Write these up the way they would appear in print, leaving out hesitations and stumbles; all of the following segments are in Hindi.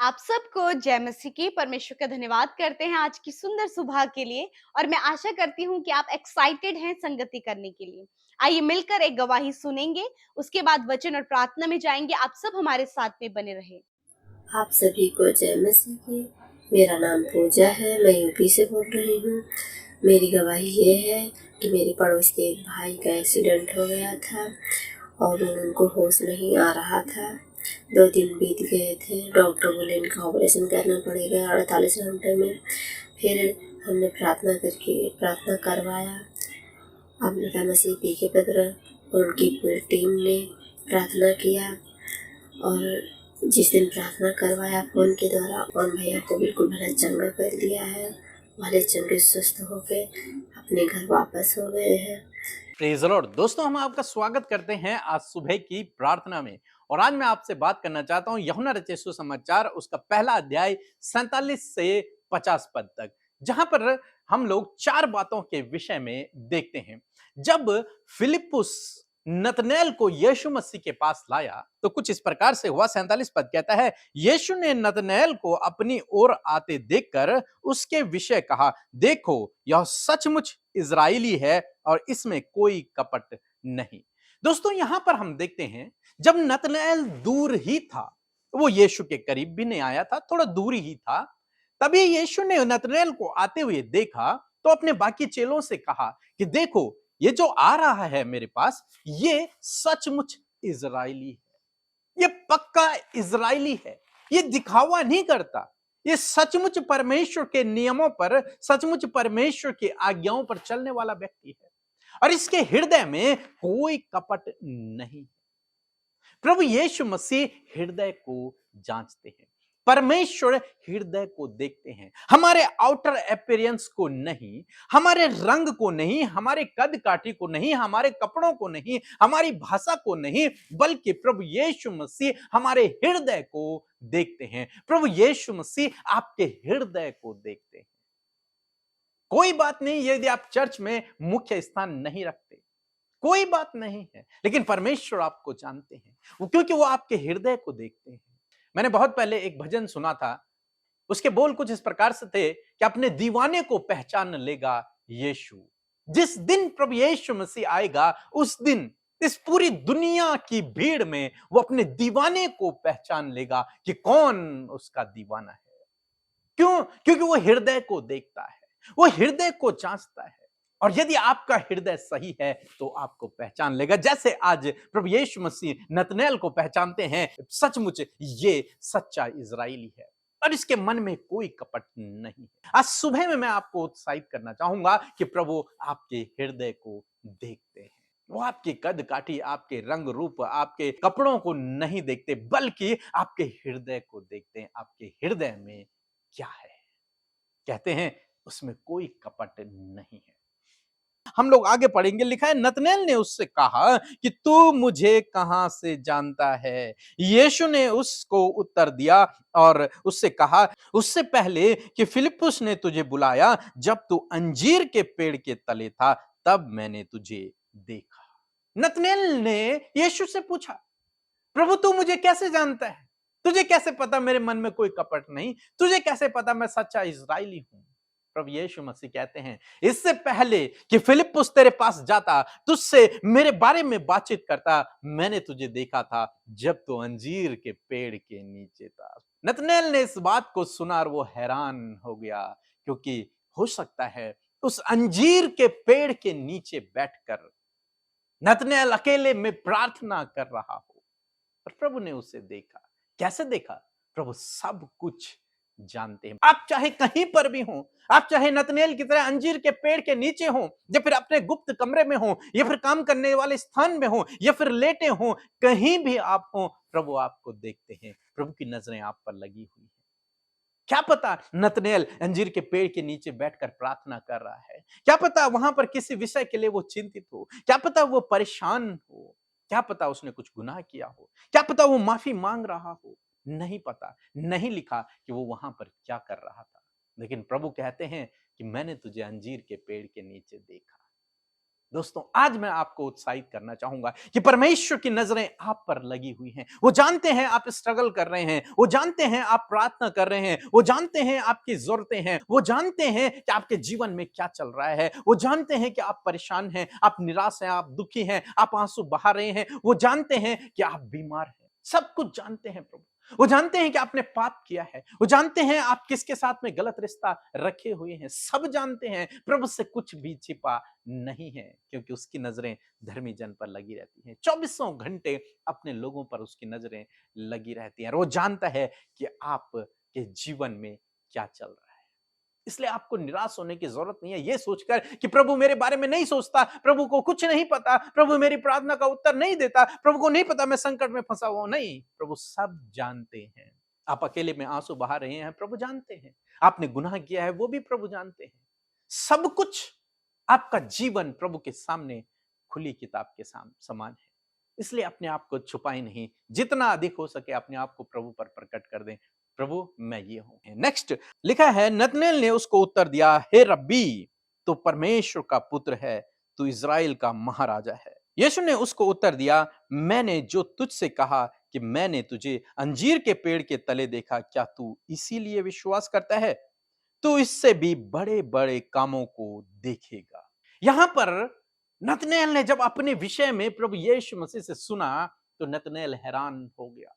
आप सबको जय मसीह की परमेश्वर का धन्यवाद करते हैं आज की सुंदर सुबह के लिए। और मैं आशा करती हूँ कि आप एक्साइटेड हैं संगति करने के लिए। आइए मिलकर एक गवाही सुनेंगे, उसके बाद वचन और प्रार्थना में जाएंगे। आप सब हमारे साथ में बने रहे। आप सभी को जय मसीह की। मेरा नाम पूजा है, मैं यूपी से बोल रही हूँ। मेरी गवाही ये है कि मेरे पड़ोस के एक भाई का एक्सीडेंट हो गया था और उनको होश नहीं आ रहा था। 2 दिन बीत गए थे, डॉक्टर बोले इनका ऑपरेशन करना पड़ेगा 48 घंटे में। फिर हमने प्रार्थना करवाया। अमृता मसीह पी के पत्र उनकी पूरी टीम ने प्रार्थना किया और जिस दिन प्रार्थना करवाया फोन के द्वारा और भैया को बिल्कुल भला चंगा कर दिया है। भले चंगे स्वस्थ हो गए, अपने घर वापस हो गए हैं। Praise the Lord. दोस्तों, हम आपका स्वागत करते हैं आज सुबह की प्रार्थना में। और आज मैं आपसे बात करना चाहता हूं यूहन्ना रचित सुसमाचार, उसका पहला अध्याय 47 से 50 पद तक, जहां पर हम लोग 4 बातों के विषय में देखते हैं। जब फिलिप्पुस नतनएल को यीशु मसीह के पास लाया तो कुछ इस प्रकार से हुआ। 47 पद कहता है, यीशु ने नतनएल को अपनी ओर आते देखकर उसके विषय कहा, देखो यह सचमुच इजराइली है और इसमें कोई कपट नहीं। दोस्तों, यहां पर हम देखते हैं जब नतनएल दूर ही था, वो यीशु के करीब भी नहीं आया था, थोड़ा दूर ही था, तभी यीशु ने नतनएल को आते हुए देखा तो अपने बाकी चेलों से कहा कि देखो ये जो आ रहा है मेरे पास, ये सचमुच इजराइली है, ये पक्का इजराइली है, ये दिखावा नहीं करता, ये सचमुच परमेश्वर के नियमों पर, सचमुच परमेश्वर की आज्ञाओं पर चलने वाला व्यक्ति है और इसके हृदय में कोई कपट नहीं। प्रभु यीशु मसीह हृदय को जांचते हैं। परमेश्वर हृदय को देखते हैं, हमारे आउटर अपीयरेंस को नहीं, हमारे रंग को नहीं, हमारे कद काठी को नहीं, हमारे कपड़ों को नहीं, हमारी भाषा को नहीं, बल्कि प्रभु यीशु मसीह हमारे हृदय को देखते हैं। प्रभु यीशु मसीह आपके हृदय को देखते हैं। कोई बात नहीं यदि आप चर्च में मुख्य स्थान नहीं रखते, कोई बात नहीं है, लेकिन परमेश्वर आपको जानते हैं, वो क्योंकि वो आपके हृदय को देखते हैं। मैंने बहुत पहले एक भजन सुना था, उसके बोल कुछ इस प्रकार से थे कि अपने दीवाने को पहचान लेगा यीशु। जिस दिन प्रभु यीशु मसीह आएगा, उस दिन इस पूरी दुनिया की भीड़ में वो अपने दीवाने को पहचान लेगा कि कौन उसका दीवाना है। क्यों? क्योंकि वो हृदय को देखता है, वो हृदय को जांचता है। और यदि आपका हृदय सही है तो आपको पहचान लेगा, जैसे आज प्रभु यीशु मसीह नतनएल को पहचानते हैं, सचमुच ये सच्चा इजराइली है और इसके मन में कोई कपट नहीं है। आज सुबह में मैं आपको उत्साहित करना चाहूंगा कि प्रभु आपके हृदय को देखते हैं। वो आपकी कद काठी, आपके रंग रूप, आपके कपड़ों को नहीं देखते, बल्कि आपके हृदय को देखते हैं। आपके हृदय में क्या है? कहते हैं उसमें कोई कपट नहीं है। हम लोग आगे पढ़ेंगे, लिखा है, नतनएल ने उससे कहा कि तू मुझे कहां से जानता है? यीशु ने उसको उत्तर दिया और उससे कहा, उससे पहले कि फिलिप्पुस ने तुझे बुलाया, जब तू अंजीर के पेड़ के तले था, तब मैंने तुझे देखा। नतनएल ने यीशु से पूछा, प्रभु तू मुझे कैसे जानता है? तुझे कैसे पता मेरे मन में कोई कपट नहीं? तुझे कैसे पता मैं सच्चा इस्राएली हूं? प्रभु यीशु मसीह कहते हैं, इससे पहले कि फिलिप्पुस तेरे पास जाता, तुझसे मेरे बारे में बातचीत करता, मैंने तुझे देखा था जब तू अंजीर के पेड़ के नीचे था। नतनएल ने इस बात को सुना और वो हैरान हो गया, क्योंकि हो सकता है उस अंजीर के पेड़ के नीचे बैठकर नतनएल अकेले में प्रार्थना कर रहा हो और प्रभु ने उसे देखा। कैसे देखा? प्रभु सब कुछ जानते हैं। आप चाहे कहीं पर भी हो, आप चाहे नतनएल की तरह अंजीर के पेड़ के नीचे हो, या फिर अपने गुप्त कमरे में हो, या फिर काम करने वाले स्थान में हो, या फिर लेटे हो, कहीं भी आप हो, प्रभु आपको देखते हैं। प्रभु की नजरें आप पर लगी हुई है। क्या पता नतनएल अंजीर के पेड़ के नीचे बैठकर प्रार्थना कर रहा है, क्या पता वहां पर किसी विषय के लिए वो चिंतित हो, क्या पता वो परेशान हो, क्या पता उसने कुछ गुनाह किया हो, क्या पता वो माफी मांग रहा हो। नहीं पता, नहीं लिखा कि वो वहां पर क्या कर रहा था, लेकिन प्रभु कहते हैं कि मैंने तुझे अंजीर के पेड़ के नीचे देखा। दोस्तों आज मैं आपको उत्साहित करना चाहूंगा कि परमेश्वर की नजरें आप पर लगी हुई हैं। वो जानते हैं आप स्ट्रगल कर रहे हैं, वो जानते हैं आप प्रार्थना कर रहे हैं, वो जानते हैं आपकी जरूरतें हैं, वो जानते हैं कि आपके जीवन में क्या चल रहा है, वो जानते हैं कि आप परेशान हैं, आप निराश हैं, आप दुखी हैं, आप आंसू बहा रहे हैं, वो जानते हैं कि आप बीमार हैं। सब कुछ जानते हैं प्रभु। वो जानते हैं कि आपने पाप किया है, वो जानते हैं आप किसके साथ में गलत रिश्ता रखे हुए हैं, सब जानते हैं। प्रभु से कुछ भी छिपा नहीं है, क्योंकि उसकी नजरें धर्मी जन पर लगी रहती हैं। 24 घंटे अपने लोगों पर उसकी नजरें लगी रहती हैं और वो जानता है कि आप के जीवन में क्या चल रहा है। इसलिए आपको निराश होने की जरूरत नहीं है ये सोचकर कि प्रभु मेरे बारे में नहीं सोचता, प्रभु को कुछ नहीं पता, प्रभु मेरी प्रार्थना का उत्तर नहीं देता, प्रभु को नहीं पता मैं संकट में फंसा हुआ हूं। नहीं, प्रभु सब जानते हैं। आप अकेले में आंसू बहा रहे हैं, प्रभु जानते हैं। आपने गुनाह किया है, वो भी प्रभु जानते हैं। सब कुछ आपका जीवन प्रभु के सामने खुली किताब के समान है। इसलिए अपने आप को छुपाए नहीं, जितना अधिक हो सके अपने आप को प्रभु पर प्रकट कर दें। प्रभु मैं ये हूं। नेक्स्ट लिखा है, नतनेल ने उसको उत्तर दिया, हे रब्बी, तू परमेश्वर का पुत्र है, तू इज़राइल का महाराजा है। यीशु ने उसको उत्तर दिया, मैंने जो तुझसे कहा कि मैंने तुझे अंजीर के पेड़ के तले देखा, क्या तू इसीलिए विश्वास करता है? तू इससे भी बड़े बड़े कामों को देखेगा। यहां पर नतनेल ने जब अपने विषय में प्रभु यीशु मसीह से सुना तो नतनेल हैरान हो गया।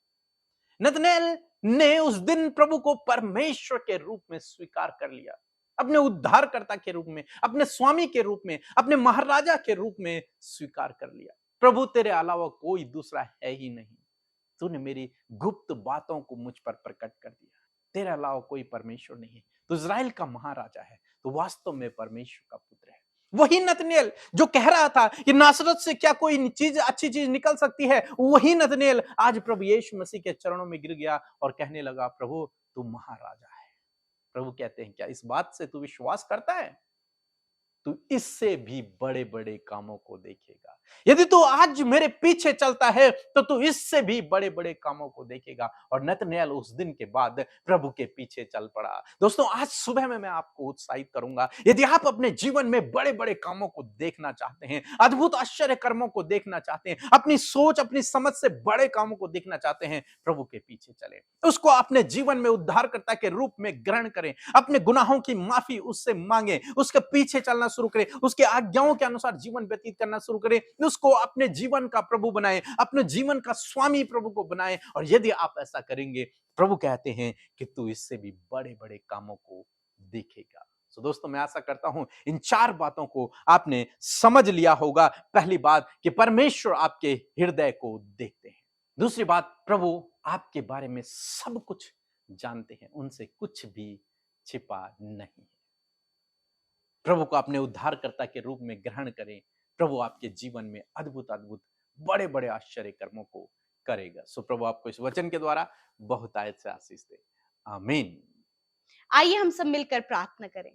नतनेल ने उस दिन प्रभु को परमेश्वर के रूप में स्वीकार कर लिया, अपने उद्धारकर्ता के रूप में, अपने स्वामी के रूप में, अपने महाराजा के रूप में स्वीकार कर लिया। प्रभु तेरे अलावा कोई दूसरा है ही नहीं, तूने मेरी गुप्त बातों को मुझ पर प्रकट कर दिया। तेरे अलावा कोई परमेश्वर नहीं है, तो इज़राइल का महाराजा है, तो वास्तव में परमेश्वर का पुत्र है। वही नतनेल जो कह रहा था कि नासरत से क्या कोई चीज अच्छी चीज निकल सकती है, वही नतनेल आज प्रभु यीशु मसीह के चरणों में गिर गया और कहने लगा, प्रभु तू महाराजा है। प्रभु कहते हैं, क्या इस बात से तू विश्वास करता है? तू इससे भी बड़े बड़े कामों को देखेगा। यदि तू आज मेरे पीछे चलता है तो तू इससे भी बड़े बड़े कामों को देखेगा। और नतनेल उस दिन के बाद प्रभु के पीछे चल पड़ा। दोस्तों आज सुबह में मैं आपको उत्साहित करूंगा, यदि आप अपने जीवन में बड़े बड़े कामों को देखना चाहते हैं, अद्भुत आश्चर्य कर्मों को देखना चाहते हैं, अपनी सोच अपनी समझ से बड़े कामों को देखना चाहते हैं, प्रभु के पीछे चले, उसको अपने जीवन में उद्धारकर्ता के रूप में ग्रहण करें, अपने गुनाहों की माफी उससे मांगे, उसके पीछे चलना शुरू करें, उसके आज्ञाओं के अनुसार जीवन व्यतीत करना शुरू करें, उसको अपने जीवन का प्रभु बनाएं, अपने जीवन का स्वामी प्रभु को बनाएं। और यदि आप ऐसा करेंगे, प्रभु कहते हैं कि तू इससे भी बड़े बड़े कामों को देखेगा। तो दोस्तों मैं आशा करता हूं इन 4 बातों को आपने समझ लिया होगा। पहली बात कि परमेश्वर आपके हृदय को देखते हैं। दूसरी बात, प्रभु आपके बारे में सब कुछ जानते हैं, उनसे कुछ भी छिपा नहीं है। प्रभु को अपने उद्धारकर्ता के रूप में ग्रहण करें, प्रभु आपके जीवन में अद्भुत अद्भुत बड़े बड़े आश्चर्य कर्मों को करेगा। सो प्रभु आपको इस वचन के द्वारा बहुत आयत से आशीष दे। आमीन। आइए हम सब मिलकर प्रार्थना करें।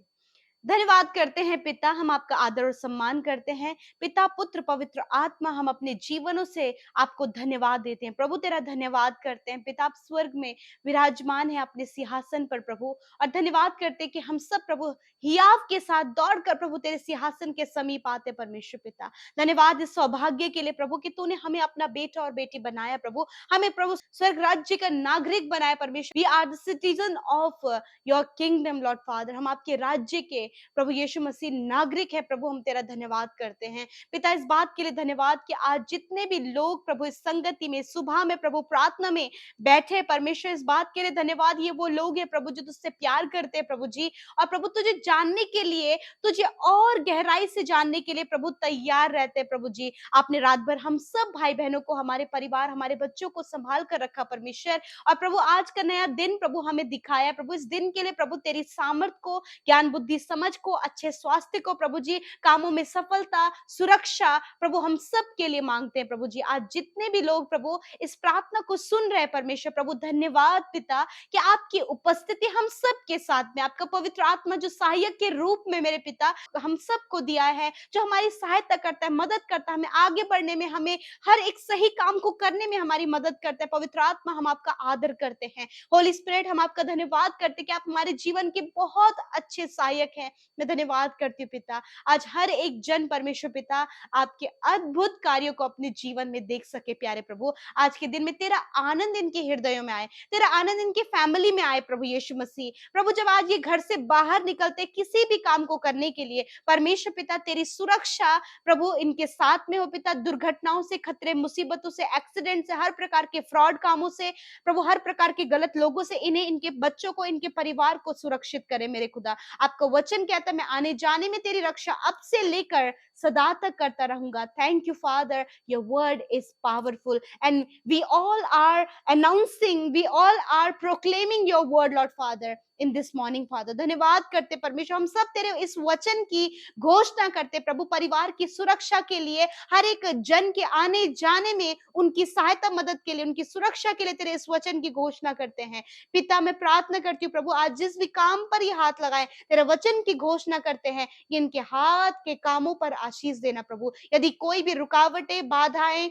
धन्यवाद करते हैं पिता, हम आपका आदर और सम्मान करते हैं। पिता, पुत्र, पवित्र आत्मा, हम अपने जीवनों से आपको धन्यवाद देते हैं। प्रभु तेरा धन्यवाद करते हैं। पिता, आप स्वर्ग में विराजमान है अपने सिंहासन पर प्रभु, और धन्यवाद करते हैं कि हम सब प्रभु हियाव के साथ दौड़कर प्रभु तेरे सिंहासन के समीप आते। परमेश्वर पिता, धन्यवाद इस सौभाग्य के लिए प्रभु कि तूने हमें अपना बेटा और बेटी बनाया प्रभु, हमें प्रभु स्वर्ग राज्य का नागरिक बनाया। परमेश्वर, we are the citizen of your kingdom Lord Father, हम आपके राज्य के प्रभु यीशु मसीह नागरिक है। प्रभु हम तेरा धन्यवाद करते हैं पिता, इस बात के लिए धन्यवाद कि आज जितने भी लोग प्रभु इस संगति में सुबह में प्रभु प्रार्थना में बैठे, परमेश्वर इस बात के लिए धन्यवाद, ये वो लोग हैं प्रभु जो तुझसे प्यार करते हैं प्रभु जी, और प्रभु तुझे जानने के लिए, तुझे और गहराई से जानने के लिए प्रभु तैयार रहते हैं प्रभु जी। आपने रात भर हम सब भाई बहनों को, हमारे परिवार, हमारे बच्चों को संभाल कर रखा परमेश्वर, और प्रभु आज का नया दिन प्रभु हमें दिखाया प्रभु। इस दिन के लिए प्रभु तेरी सामर्थ को, ज्ञान बुद्धि समझ को, अच्छे स्वास्थ्य को प्रभु जी, कामों में सफलता, सुरक्षा प्रभु हम सब के लिए मांगते हैं प्रभु जी। आज जितने भी लोग प्रभु इस प्रार्थना को सुन रहे हैं परमेश्वर प्रभु, धन्यवाद पिता कि आपकी उपस्थिति हम सब के साथ में, आपका पवित्र आत्मा जो सहायक के रूप में मेरे पिता हम सबको दिया है, जो हमारी सहायता करता है, मदद करता है, हमें आगे बढ़ने में, हमें हर एक सही काम को करने में हमारी मदद करता है। पवित्र आत्मा हम आपका आदर करते हैं। होली स्पिरिट हम आपका धन्यवाद करते हैं कि आप हमारे जीवन के बहुत अच्छे सहायक हैं, हैं। मैं धन्यवाद करती हूँ पिता, आज हर एक जन परमेश्वर पिता आपके अद्भुत कार्यों को अपने जीवन में देख सके प्यारे प्रभु। आज के दिन में तेरा आनंद इनके हृदयों में आए, तेरा आनंद इनके फैमिली में आए प्रभु यीशु मसीह। प्रभु जब आज ये घर से बाहर निकलते किसी भी काम को करने के लिए, परमेश्वर पिता तेरी सुरक्षा प्रभु इनके साथ में हो पिता। दुर्घटनाओं से, खतरे, मुसीबतों से, एक्सीडेंट से, हर प्रकार के फ्रॉड कामों से प्रभु, हर प्रकार के गलत लोगों से इन्हें, इनके बच्चों को, इनके परिवार को सुरक्षित करे मेरे खुदा। आपका वचन कहता है मैं आने जाने में तेरी रक्षा अब से लेकर सदा तक करता रहूंगा। Thank you Father, your word is powerful and we all are announcing, we all are proclaiming your word Lord Father in this morning Father। धन्यवाद करते परमेश्वर, हम सब तेरे इस वचन की घोषणा करते प्रभु, परिवार की सुरक्षा के लिए, हर एक जन के आने जाने में उनकी सहायता मदद के लिए, उनकी सुरक्षा के लिए तेरे इस वचन की घोषणा करते हैं पिता। मैं प्रार्थना करती हूँ प्रभु, आज जिस भी काम पर ये हाथ लगाए तेरे वचन की घोषणा करते हैं कि इनके हाथ के कामों पर आशीष देना प्रभु। यदि कोई भी रुकावटें, बाधाएं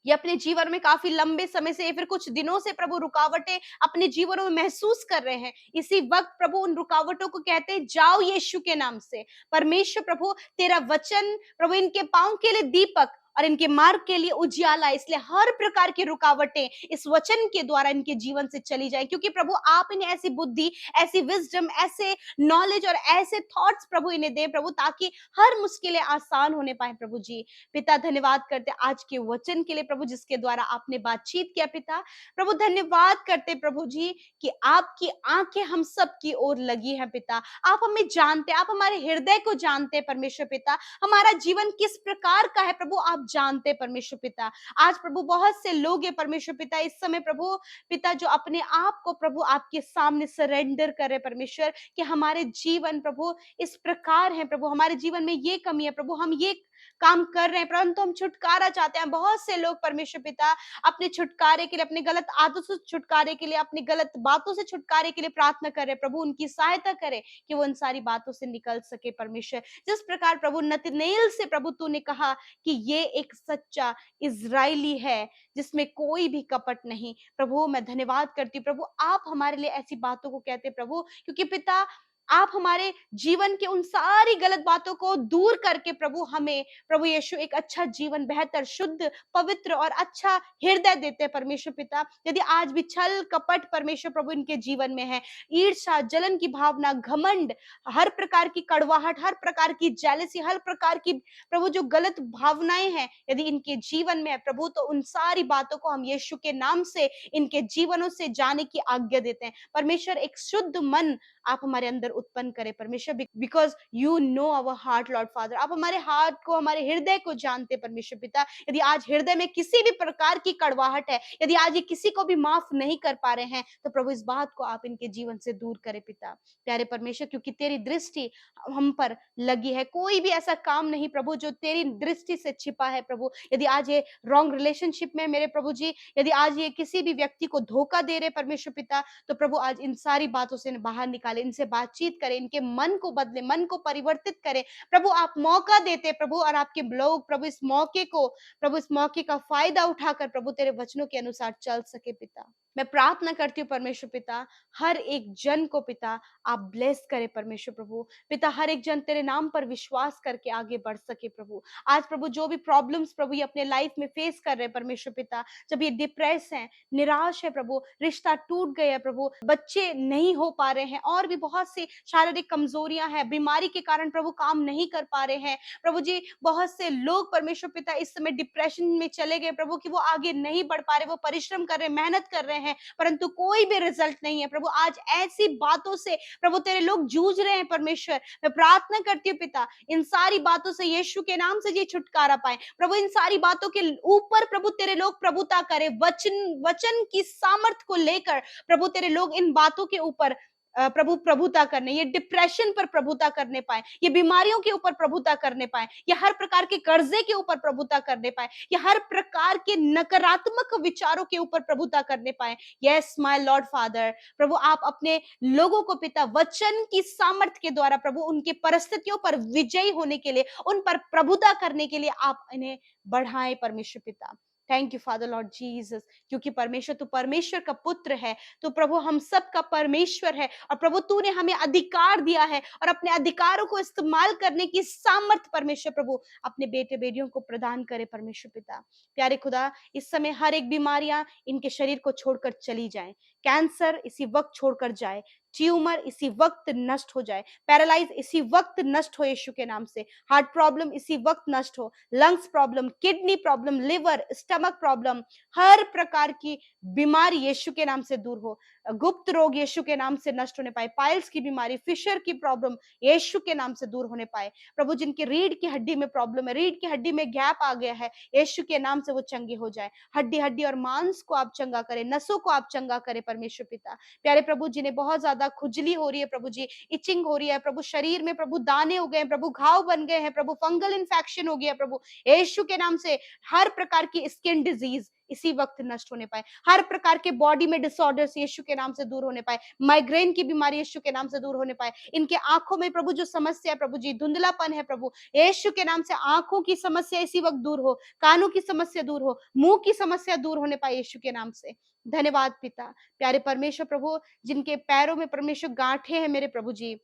ये अपने जीवन में काफी लंबे समय से या फिर कुछ दिनों से प्रभु रुकावटें अपने जीवनों में महसूस कर रहे हैं, इसी वक्त प्रभु उन रुकावटों को कहते हैं जाओ यीशु के नाम से। परमेश्वर प्रभु तेरा वचन प्रभु इनके पांव के लिए दीपक और इनके मार्ग के लिए उजियाला, इसलिए हर प्रकार की रुकावटें इस वचन के द्वारा इनके जीवन से चली जाए, क्योंकि प्रभु आप इन्हें ऐसी बुद्धि, ऐसी विजडम, ऐसे नॉलेज और ऐसे थॉट्स प्रभु इन्हें दे प्रभु, ताकि हर मुश्किलें आसान होने पाए प्रभु जी। पिता धन्यवाद करते आज के वचन के लिए प्रभु, जिसके द्वारा आपने बातचीत किया पिता। प्रभु धन्यवाद करते प्रभु जी कि आपकी आंखें हम सब की ओर लगी हैं पिता। आप हमें जानते, आप हमारे हृदय को जानते परमेश्वर पिता, हमारा जीवन किस प्रकार का है प्रभु आप जानते परमेश्वर पिता। आज प्रभु बहुत से लोग हैं परमेश्वर पिता इस समय प्रभु पिता जो अपने आप को प्रभु आपके सामने सरेंडर करे परमेश्वर, कि हमारे जीवन प्रभु इस प्रकार है प्रभु, हमारे जीवन में ये कमी है प्रभु, हम ये काम कर रहे हैं परंतु हम छुटकारा चाहते हैं। बहुत से लोग परमेश्वर पिता अपने छुटकारे के लिए, अपने गलत आदतों से छुटकारे के लिए, अपनी गलत बातों से छुटकारे के लिए प्रार्थना कर रहे हैं प्रभु, उनकी सहायता करे कि वो इन सारी बातों से निकल सके परमेश्वर। जिस प्रकार प्रभु नतनेल से प्रभु तूने कहा कि ये एक सच्चा इजरायली है जिसमें कोई भी कपट नहीं, प्रभु मैं धन्यवाद करती हूँ प्रभु, आप हमारे लिए ऐसी बातों को कहते प्रभु, क्योंकि पिता आप हमारे जीवन के उन सारी गलत बातों को दूर करके प्रभु हमें प्रभु यीशु एक अच्छा जीवन, बेहतर, शुद्ध, पवित्र और अच्छा हृदय देते हैं परमेश्वर पिता। यदि आज भी छल कपट परमेश्वर प्रभु इनके जीवन में है, ईर्ष्या, जलन की भावना, घमंड, हर प्रकार की कड़वाहट, हर प्रकार की जेलसी, हर प्रकार की प्रभु जो गलत भावनाएं हैं यदि इनके जीवन में है प्रभु, तो उन सारी बातों को हम यीशु के नाम से इनके जीवनों से जाने की आज्ञा देते हैं परमेश्वर। एक शुद्ध मन आप हमारे अंदर उत्पन्न करें परमेश्वर, because you know our heart Lord Father. आप हमारे हार्ट को, हमारे हृदय को जानते परमेश्वर पिता। यदि आज हृदय में किसी भी प्रकार की कड़वाहट है, यदि आज ये किसी को भी माफ नहीं कर पा रहे हैं, तो प्रभु इस बात को आप इनके जीवन से दूर करें पिता प्यारे परमेश्वर, क्योंकि तेरी दृष्टि हम पर लगी है। कोई भी ऐसा काम नहीं प्रभु जो तेरी दृष्टि से छिपा है प्रभु। यदि आज ये रॉन्ग रिलेशनशिप में मेरे प्रभु जी, यदि आज ये किसी भी व्यक्ति को धोखा दे रहे परमेश्वर पिता, तो प्रभु आज इन सारी बातों से बाहर निकाले, इनसे बातचीत करें, इनके मन को बदले, मन को परिवर्तित करें प्रभु। आप मौका देते प्रभु, और आपके लोग प्रभु इस मौके को, प्रभु इस मौके का फायदा उठाकर प्रभु तेरे वचनों के अनुसार चल सके पिता। मैं प्रार्थना करती हूँ परमेश्वर पिता, हर एक जन को पिता आप ब्लेस करे परमेश्वर प्रभु पिता, हर एक जन तेरे नाम पर विश्वास करके आगे बढ़ सके प्रभु। आज प्रभु जो भी प्रॉब्लम्स प्रभु ये अपने लाइफ में फेस कर रहे हैं परमेश्वर पिता, जब ये डिप्रेस हैं, निराश है प्रभु, रिश्ता टूट गया प्रभु, बच्चे नहीं हो पा रहे हैं, और भी बहुत सी शारीरिक कमजोरियां हैं, बीमारी के कारण प्रभु काम नहीं कर पा रहे हैं प्रभु जी। बहुत से लोग परमेश्वर पिता इस समय डिप्रेशन में चले गए प्रभु, कि वो आगे नहीं बढ़ पा रहे, वो परिश्रम कर रहे, मेहनत कर रहे हैं परंतु कोई भी रिजल्ट नहीं है प्रभु। आज ऐसी बातों से प्रभु तेरे लोग जूझ रहे हैं परमेश्वर। मैं प्रार्थना करती हूँ पिता, इन सारी बातों से यीशु के नाम से ये छुटकारा पाए प्रभु। इन सारी बातों के ऊपर प्रभु तेरे लोग प्रभुता करे, वचन की सामर्थ को लेकर प्रभु तेरे लोग इन बातों के ऊपर प्रभु प्रभुता करने, ये डिप्रेशन पर प्रभुता करने पाए, ये बीमारियों के ऊपर प्रभुता करने पाए, ये हर प्रकार के कर्जे के ऊपर प्रभुता करने पाए, ये हर प्रकार के नकारात्मक विचारों के ऊपर प्रभुता करने पाए। यस माय लॉर्ड फादर, प्रभु आप अपने लोगों को पिता वचन की सामर्थ के द्वारा प्रभु उनके परिस्थितियों पर विजयी होने के लिए, उन पर प्रभुता करने के लिए आप इन्हें बढ़ाएं परमेश्वर पिता। Thank you father Lord Jesus, क्योंकि परमेश्वर तू परमेश्वर का पुत्र है, तो प्रभु हम सब का परमेश्वर है, और प्रभु तूने हमें अधिकार दिया है, और अपने अधिकारों को इस्तेमाल करने की सामर्थ परमेश्वर प्रभु अपने बेटे बेटियों को प्रदान करे परमेश्वर पिता। प्यारे खुदा, इस समय हर एक बीमारियां इनके शरीर को छोड़कर चली जाए, कैंसर इसी वक्त छोड़कर जाए, ट्यूमर इसी वक्त नष्ट हो जाए, पैरालाइज इसी वक्त नष्ट हो यीशु के नाम से, हार्ट प्रॉब्लम इसी वक्त नष्ट हो, lungs problem, kidney problem, liver, stomach problem, हर प्रकार की बीमारी यीशु के नाम से दूर हो, गुप्त रोग यीशु के नाम से नष्ट होने पाए, पाइल्स की बीमारी, फिशर की प्रॉब्लम यीशु के नाम से दूर होने पाए। प्रभु जिनकी रीढ़ की हड्डी में प्रॉब्लम है, रीढ़ की हड्डी में गैप आ गया है, यीशु के नाम से वो चंगे हो जाए, हड्डी हड्डी और मांस को आप चंगा करें, नसों को आप चंगा करें परमेश्वर पिता। प्यारे प्रभु, जिन्हें बहुत ज्यादा खुजली हो रही है प्रभु जी, इचिंग हो रही है प्रभु, शरीर में प्रभु दाने हो गए हैं प्रभु, घाव बन गए हैं प्रभु, फंगल इन्फेक्शन हो गया प्रभु, यीशु के नाम से हर प्रकार की स्किन डिजीज इसी वक्त नष्ट होने पाए, हर प्रकार के बॉडी में डिसऑर्डर्स यीशु के नाम से दूर होने पाए, माइग्रेन की बीमारी यीशु के नाम से दूर होने पाए, इनके आंखों में प्रभु जो समस्या है प्रभु जी, धुंधलापन है प्रभु, यीशु के नाम से आंखों की समस्या इसी वक्त दूर हो, कानों की समस्या दूर हो, मुंह की समस्या दूर होने पाए यीशु के नाम से। धन्यवाद पिता। प्यारे परमेश्वर प्रभु, जिनके पैरों में परमेश्वर गांठें हैं मेरे प्रभु जी,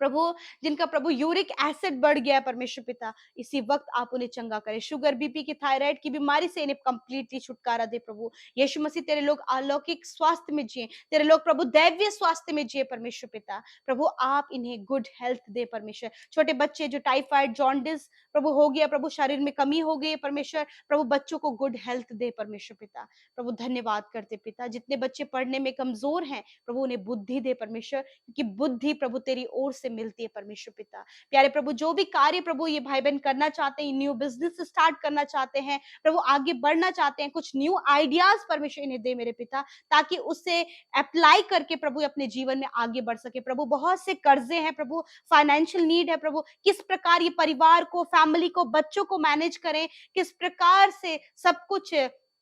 प्रभु जिनका प्रभु यूरिक एसिड बढ़ गया है परमेश्वर पिता, इसी वक्त आप उन्हें चंगा करें, शुगर, बीपी की, थायराइड की बीमारी से इन्हें कंप्लीटली छुटकारा दे प्रभु यीशु मसीह। तेरे लोग अलौकिक स्वास्थ्य में जिए, तेरे लोग प्रभु दैवीय स्वास्थ्य में जिए परमेश्वर पिता। प्रभु आप इन्हें गुड हेल्थ दे परमेश्वर। छोटे बच्चे जो टाइफाइड, जॉन्डिस प्रभु हो गया प्रभु, शरीर में कमी हो गई है परमेश्वर, प्रभु बच्चों को गुड हेल्थ दे परमेश्वर पिता। प्रभु धन्यवाद करते पिता, जितने बच्चे पढ़ने में कमजोर हैं प्रभु उन्हें बुद्धि दे परमेश्वर, क्योंकि बुद्धि प्रभु तेरी ओर से मिलती है परमेश्वर पिता। प्यारे प्रभु, जो भी कार्य प्रभु ये भाई बहन करना चाहते हैं, न्यू बिजनेस स्टार्ट करना चाहते हैं प्रभु, आगे बढ़ना चाहते हैं, कुछ न्यू आइडियाज परमेश्वर इन्हें दे मेरे पिता, ताकि उससे अप्लाई करके प्रभु अपने जीवन में आगे बढ़ सके। प्रभु बहुत से कर्जे हैं प्रभु, फाइनेंशियल नीड है प्रभु, किस प्रकार ये परिवार को, फैमिली को, बच्चों को मैनेज करें, किस प्रकार से सब कुछ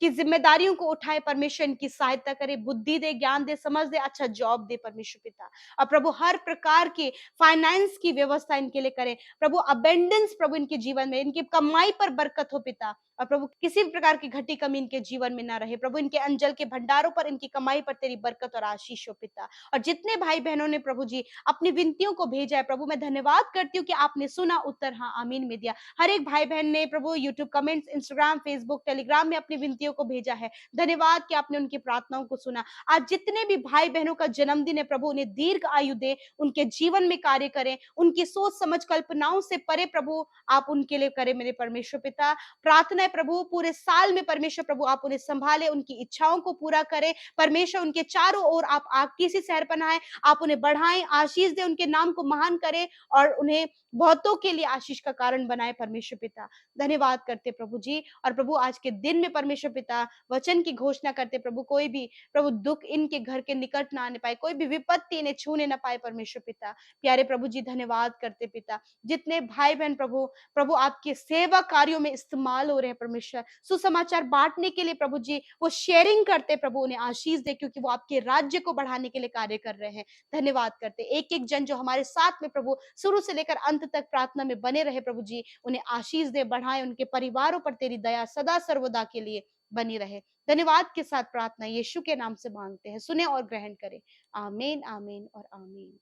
की जिम्मेदारियों को उठाए परमेश्वर, इनकी सहायता करे, बुद्धि दे, ज्ञान दे, समझ दे, अच्छा जॉब दे परमेश्वर पिता। और प्रभु हर प्रकार के फाइनेंस की व्यवस्था इनके लिए करें प्रभु, अबेंडेंस प्रभु इनके जीवन में, इनकी कमाई पर बरकत हो पिता, और प्रभु किसी भी प्रकार की घटी कमी इनके जीवन में ना रहे प्रभु, इनके अंजल के भंडारों पर, इनकी कमाई पर तेरी बरकत और आशीष हो पिता। और जितने भाई बहनों ने प्रभु जी अपनी विनतियों को भेजा है प्रभु, मैं धन्यवाद करती हूँ कि आपने सुना, उत्तर हाँ आमीन में दिया। हर एक भाई बहन ने प्रभु YouTube comments, Instagram, Facebook, Telegram में अपनी विनतियों को भेजा है, धन्यवाद कि आपने उनकी प्रार्थनाओं को सुना। आज जितने भी भाई बहनों का जन्मदिन है प्रभु, उन्हें दीर्घ आयु दे, उनके जीवन में कार्य करें, उनकी सोच समझ कल्पनाओं से परे प्रभु आप उनके लिए करें मेरे परमेश्वर पिता। प्रार्थना है प्रभु पूरे साल में परमेश्वर प्रभु आप उन्हें संभाले, उनकी इच्छाओं को पूरा करें परमेश्वर, उनके चारों ओर आप आग की सी सहर बनाएं, आप उन्हें बढ़ाएं, आशीष दे, उनके नाम को महान करें, और उन्हें बहुतों के लिए आशीष का कारण बनाए परमेश्वर पिता। धन्यवाद करते प्रभु जी। और प्रभु आज के दिन में परमेश्वर पिता वचन की घोषणा करते प्रभु, कोई भी प्रभु दुख इनके घर के निकट ना आने पाए, कोई भी विपत्ति इन्हें छूने ना पाए परमेश्वर पिता। प्यारे प्रभु जी धन्यवाद करते पिता, जितने भाई बहन प्रभु प्रभु आपके सेवा कार्यों में इस्तेमाल हो रहे हैं परमेश्वर, सुसमाचार बांटने के लिए प्रभु जी वो शेयरिंग करते प्रभु, उन्हें आशीष दे, क्योंकि वो आपके राज्य को बढ़ाने के लिए कार्य कर रहे हैं। धन्यवाद करते एक एक जन जो हमारे साथ में प्रभु शुरू से लेकर अंत तक प्रार्थना में बने रहे प्रभु जी, उन्हें आशीष दे, बढ़ाए, उनके परिवारों पर तेरी दया सदा सर्वदा के लिए बनी रहे। धन्यवाद के साथ प्रार्थना यीशु के नाम से मांगते हैं, सुने और ग्रहण करें। आमीन, आमीन और आमीन।